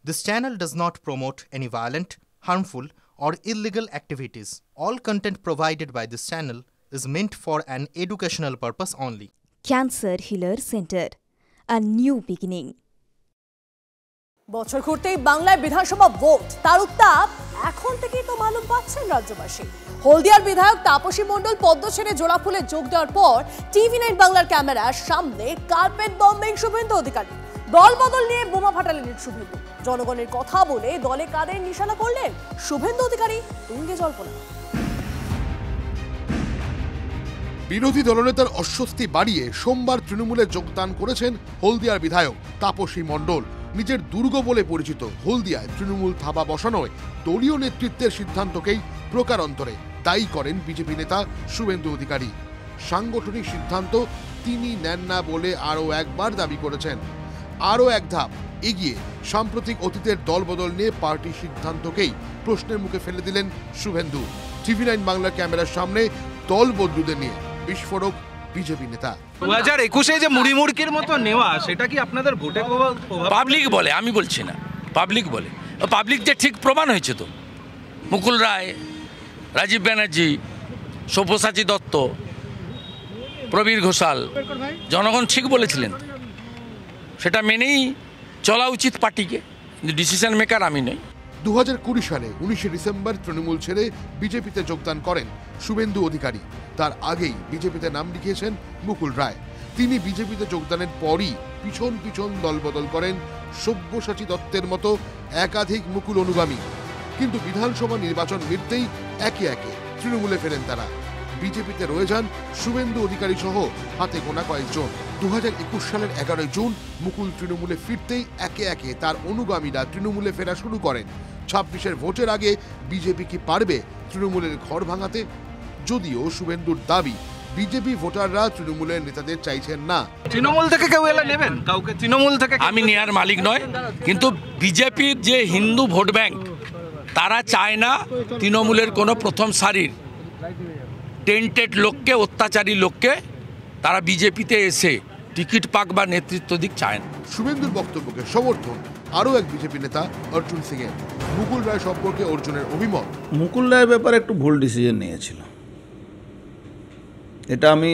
This channel does not promote any violent, harmful, or illegal activities. All content provided by this channel is meant for an educational purpose only. Cancer Healer Center, a new beginning. বছর ঘুরতেই বাংলায় বিধানসভা vote, তার উত্তাপ এখন থেকেই তো মালুম পাচ্ছেন রাজ্যবাসী। হলদিয়ার বিধায়ক তাপসী মণ্ডল পদ্ম ছেড়ে জোড়া ফুলে যোগ দেওয়ার পর TV9 বাংলার ক্যামেরার সামনে কার্পেট বম্বিং শুভেন্দু অধিকারী। দল বদল নিয়ে বোমা ফাটালেন শুভেন্দু। জনগণের কথা বলে দলে কাদের নিশানা করলেন শুভেন্দু অধিকারী? তুঙ্গে জল্পনা। বিরোধী দলনেতার অস্বস্তি বাড়িয়ে সোমবার তৃণমূলে যোগদান করেছেন হলদিয়ার বিধায়ক তাপসী মণ্ডল। নিজের দুর্গ বলে পরিচিত হলদিয়ায় তৃণমূল থাবা বসানোয় দলীয় নেতৃত্বের সিদ্ধান্তকেই প্রকারান্তরে দায়ী করেন বিজেপি নেতা শুভেন্দু অধিকারী। সাংগঠনিক সিদ্ধান্ত তিনি নেন না বলে আরও একবার দাবি করেছেন। আরও এক ধাপ এগিয়ে সাম্প্রতিক অতীতের দলবদল নিয়ে পার্টির সিদ্ধান্তকেই প্রশ্নের মুখে ফেলে দিলেন শুভেন্দু। TV9 বাংলার ক্যামেরার সামনে দল বদলুদের নিয়ে বিস্ফোরক বিজেপি নেতা। 2021-এ যে মুড়ি মুড়কির মতো নেওয়া, সেটা কি আপনাদের ভোটে পাবলিক বলে, আমি বলছি না, পাবলিক বলে। পাবলিক যে ঠিক প্রমাণ হয়েছে তো, মুকুল রায়, রাজীব ব্যানার্জি, সব্যসাচী দত্ত, প্রবীর ঘোষাল, জনগণ ঠিক বলেছিলেন। সেটা মেনেই চলা উচিত পার্টিকে, কিন্তু ডিসিশন মেকার আমি নই। 2020 সালে 19শে ডিসেম্বর তৃণমূল ছেড়ে বিজেপিতে যোগদান করেন শুভেন্দু অধিকারী। তার আগেই বিজেপিতে নাম লিখিয়েছেন মুকুল রায়। তিনি বিজেপিতে যোগদানের পরই পিছন পিছন দলবদল করেন সব্যসাচী দত্তের মতো একাধিক মুকুল অনুগামী। কিন্তু বিধানসভা নির্বাচন মিটতেই একে একে তৃণমূলে ফেরেন তারা। বিজেপিতে রয়ে যান শুভেন্দু অধিকারী সহ হাতে গোনা কয়েকজন। 2021 সালের 11 জুন মুকুল তৃণমূলে ফিরতেই একে একে তার অনুগামীরা তৃণমূলে ফেরা শুরু করেন। 26-এর ভোটের আগে বিজেপি কি পারবে তৃণমূলের ঘর ভাঙাতে? যদিও শুভেন্দুর দাবি বিজেপি ভোটাররা তৃণমূলের নেতাদের চাইছেন না। তৃণমূল থেকে কেউ এলে নেবেন, কাউকে তৃণমূল থেকে আমি নেয়ার মালিক নয়, কিন্তু বিজেপির যে হিন্দু ভোট ব্যাংক, তারা চায় না তৃণমূলের কোনো প্রথম সারির টেন্টেড লোককে, অত্যাচারী লোককে তারা বিজেপিতে এসে টিকিট পাক বা নেতৃত্ব দিক চায় না। শুভেন্দুর বক্তব্যকে সমর্থন আরও এক বিজেপি নেতা অর্জুন সিং এর। মুকুল রায় সম্পর্কে অর্জুনের অভিমত, মুকুল রায়ের ব্যাপারে একটু ভুল ডিসিশন নিয়েছিল। এটা আমি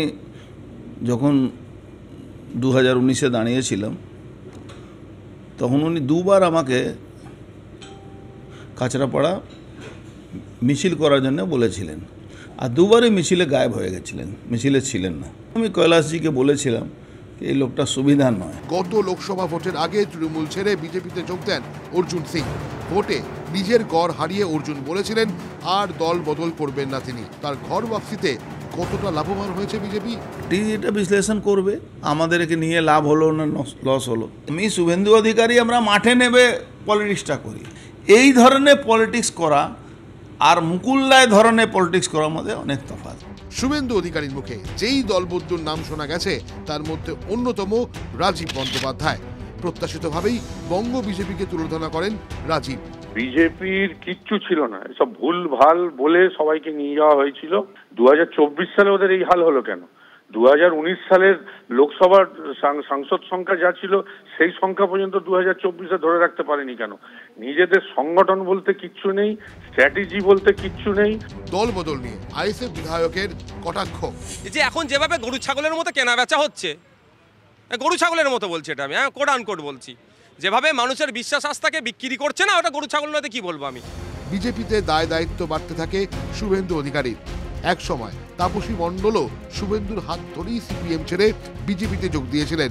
যখন 2019-এ দাঁড়িয়েছিলাম, তখন উনি দুবার আমাকে কাঁচরাপাড়া মিছিল করার জন্য বলেছিলেন, আর দুবারই মিছিলে গায়েব হয়ে গেছিলেন, মিছিলে ছিলেন না। আমি কৈলাসজিকে বলেছিলাম এই লোকটা সুবিধা নয়। গত লোকসভা ভোটের আগে তৃণমূল ছেড়ে বিজেপিতে যোগ দেন অর্জুন সিং। ভোটে নিজের গড় হারিয়ে অর্জুন বলেছিলেন আর দল বদল করবেন না তিনি। তার ঘর ওয়াপসিতে কতটা লাভবান হয়েছে বিজেপি, এটা বিশ্লেষণ করবে। আমাদেরকে নিয়ে লাভ হলো না লস হলো। আমি শুভেন্দু অধিকারী আমরা মাঠে নেবে পলিটিক্সটা করি। এই ধরনের পলিটিক্স করা আর মুকুল রায় ধরনের পলিটিক্স করার মধ্যে অনেক তফাৎ। শুভেন্দু অধিকারীর মুখে যেই দলবদলুর নাম শোনা গেছে তার মধ্যে অন্যতম রাজীব বন্দ্যোপাধ্যায়। প্রত্যাশিতভাবেই বঙ্গ বিজেপিকে তুলনা করেন রাজীব। বিজেপির কিচ্ছু ছিল না, সব ভুল ভাল বলে সবাইকে নিয়ে যাওয়া হয়েছিল। 2024 সালে ওদের এই হাল হলো কেন? 2019 সালের লোকসভার সাংসদ সংখ্যা যা ছিল সেই সংখ্যা পর্যন্ত 2024-এ ধরে রাখতে পারেনি কেন? নিজেদের সংগঠন বলতে কিচ্ছু নেই, স্ট্র্যাটেজি বলতে কিচ্ছু নেই। দল বদল নিয়ে আইএসএফ বিধায়কের কটাক্ষ, যে এখন যেভাবে গরু ছাগলের মতো কেনা বেচা হচ্ছে, গরু ছাগলের মতো বলছি, এটা আমি কোট আনকোট বলছি, যেভাবে মানুষের বিশ্বাস আস্থাকে বিক্রি করছে না, ওটা গরু ছাগল নয় কি বলবো আমি। বিজেপিতে দায় দায়িত্ব বাড়তে থাকে শুভেন্দু অধিকারীর। এক সময় তাপসী মণ্ডলও শুভেন্দুর হাত ধরেই সিপিএম ছেড়ে বিজেপিতে যোগ দিয়েছিলেন।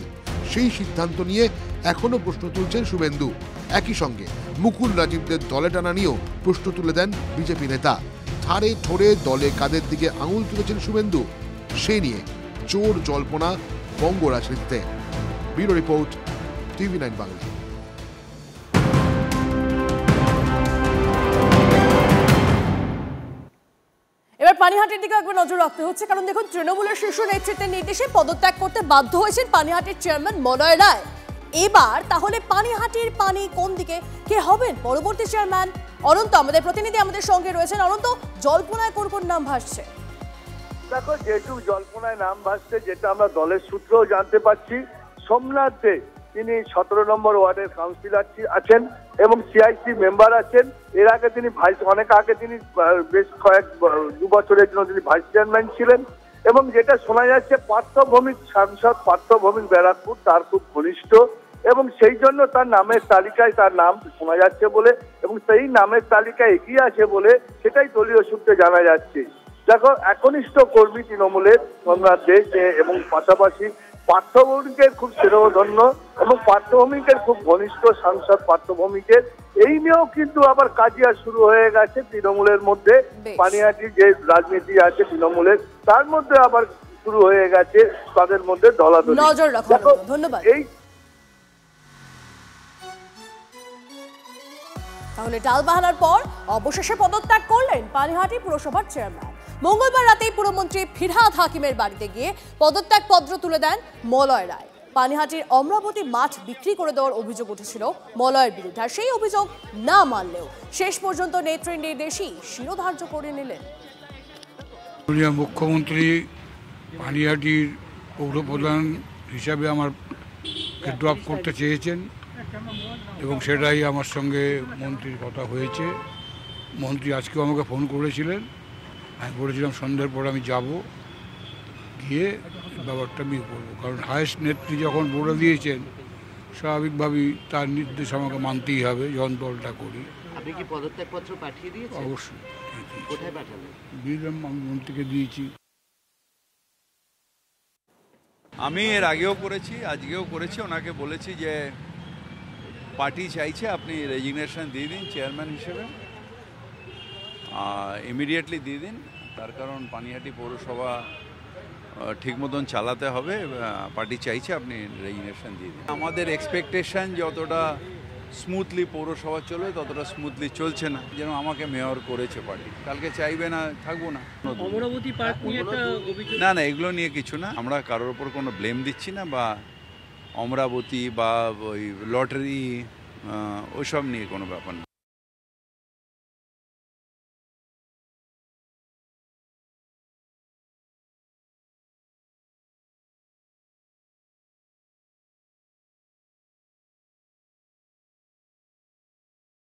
সেই সিদ্ধান্ত নিয়ে এখনো প্রশ্ন তুলছেন শুভেন্দু। একই সঙ্গে মুকুল রাজীবদের দলে টানা নিয়েও প্রশ্ন তুলে দেন বিজেপি নেতা। ধারে ঠোরে দলে কাদের দিকে আঙুল তুলেছেন শুভেন্দু, সেই নিয়ে চোর জল্পনা বঙ্গ রাজনীতিতে। Bureau report, TV9 Bangla. এবার পানিহাটির দিকে একবার নজর রাখতে হচ্ছে, কারণ দেখুন তৃণমূলের শীর্ষ নেতৃত্বের নির্দেশে পদত্যাগ করতে বাধ্য হয়েছেন পানিহাটির চেয়ারম্যান মলয় রায়। এবার তাহলে পানিহাটির পানি কোন দিকে, কে হবেন পরবর্তী চেয়ারম্যান? অনন্ত আমাদের প্রতিনিধি আমাদের সঙ্গে রয়েছেন। অনন্ত, জল্পনায় কোন কোন নাম ভাসছে? দেখো, যেটুকু জল্পনায় নাম ভাসছে, যেটা আমরা দলের সূত্রেও জানতে পারছি, সোমনাথ দে তিনি 17 নম্বর ওয়ার্ডের কাউন্সিলর আছেন এবং সিআইসি মেম্বার আছেন। এর আগে তিনি অনেক আগে তিনি বেশ 2 বছরের জন্য তিনি ভাইস চেয়ারম্যান ছিলেন এবং যেটা শোনা যাচ্ছে পার্থভৌমিক সাংসদ পার্থভৌমিক ব্যারাকপুর তার খুব ঘনিষ্ঠ এবং সেই জন্য তার নামের তালিকায় তার নাম শোনা যাচ্ছে বলে এবং সেই নামের তালিকায় এগিয়ে আছে বলে সেটাই দলীয় সূত্রে জানা যাচ্ছে। দেখো, একনিষ্ঠ কর্মী তৃণমূলের সোমনাথ দেশ এবং পাশাপাশি পার্থভৌমিকের খুব স্নেহধন্য এবং পার্থভৌমিকের খুব ঘনিষ্ঠ সাংসদ পার্থভৌমিকের এই নিয়েও কিন্তু আবার কাজিয়া শুরু হয়ে গেছে তৃণমূলের মধ্যে। পানিহাটির যে রাজনীতি আছে তৃণমূলের তার মধ্যে আবার শুরু হয়ে গেছে তাদের মধ্যে দলাদলি। নজর রাখুন। ধন্যবাদ। তাহলে টালবাহানার পর অবশেষে পদত্যাগ করলেন পানিহাটি পুরসভার চেয়ারম্যান। মঙ্গলবার রাতেই পুরমন্ত্রী ফিরহাদ হাকিমের বাড়িতে গিয়ে পদত্যাগ পত্র তুলে দেন মলয় রায়। পানিহাটির অমরাবতী মাঠ বিক্রি করে দেওয়ার অভিযোগ উঠেছিল মলয়ের বিরুদ্ধে, আর সেই অভিযোগ না মানলেও শেষ পর্যন্ত নেত্রীর নির্দেশই শিরোধার্য করে নিলেন। মুখ্যমন্ত্রী পানিহাটির পৌরপ্রধান হিসাবে আমার ড্রপ করতে চেয়েছেন এবং সেটাই আমার সঙ্গে মন্ত্রীর কথা হয়েছে। মন্ত্রী আজকেও আমাকে ফোন করেছিলেন, আমি বলেছিলাম সন্ধ্যের পর আমি যাব, গিয়ে ব্যাপারটা আমি করবো, কারণ হায়েস্ট নেত্রী যখন বলে দিয়েছেন স্বাভাবিকভাবেই তার নির্দেশ আমাকে মানতেই হবে যখন দলটা করি। আপনি কি পদত্যাগপত্র পাঠিয়ে দিয়েছেন? অবশ্যই। কোথায় পাঠালেন? দিলাম, আমি মন্ত্রীকে দিয়েছি। আমি এর আগেও করেছি, আজকেও করেছি, ওনাকে বলেছি যে পার্টি চাইছে আপনি রেজিগনেশন দিয়ে দিন চেয়ারম্যান হিসেবে, ইমিডিয়েটলি দিয়ে দিন। তার কারণ পানিহাটি পৌরসভা ঠিক মতন চালাতে হবে, পার্টি চাইছে আপনি রেজিগনেশন দিয়ে দিন। আমাদের এক্সপেকটেশন যতটা স্মুথলি পৌরসভা চলবে ততটা স্মুথলি চলছে না, যেন আমাকে মেয়র করেছে পার্টি, কালকে চাইবে না থাকবো না। না না, এগুলো নিয়ে কিছু না, আমরা কারোর ওপর কোনো ব্লেম দিচ্ছি না, বা অমরাবতী বা ওই লটারি ওইসব নিয়ে কোনো ব্যাপার না।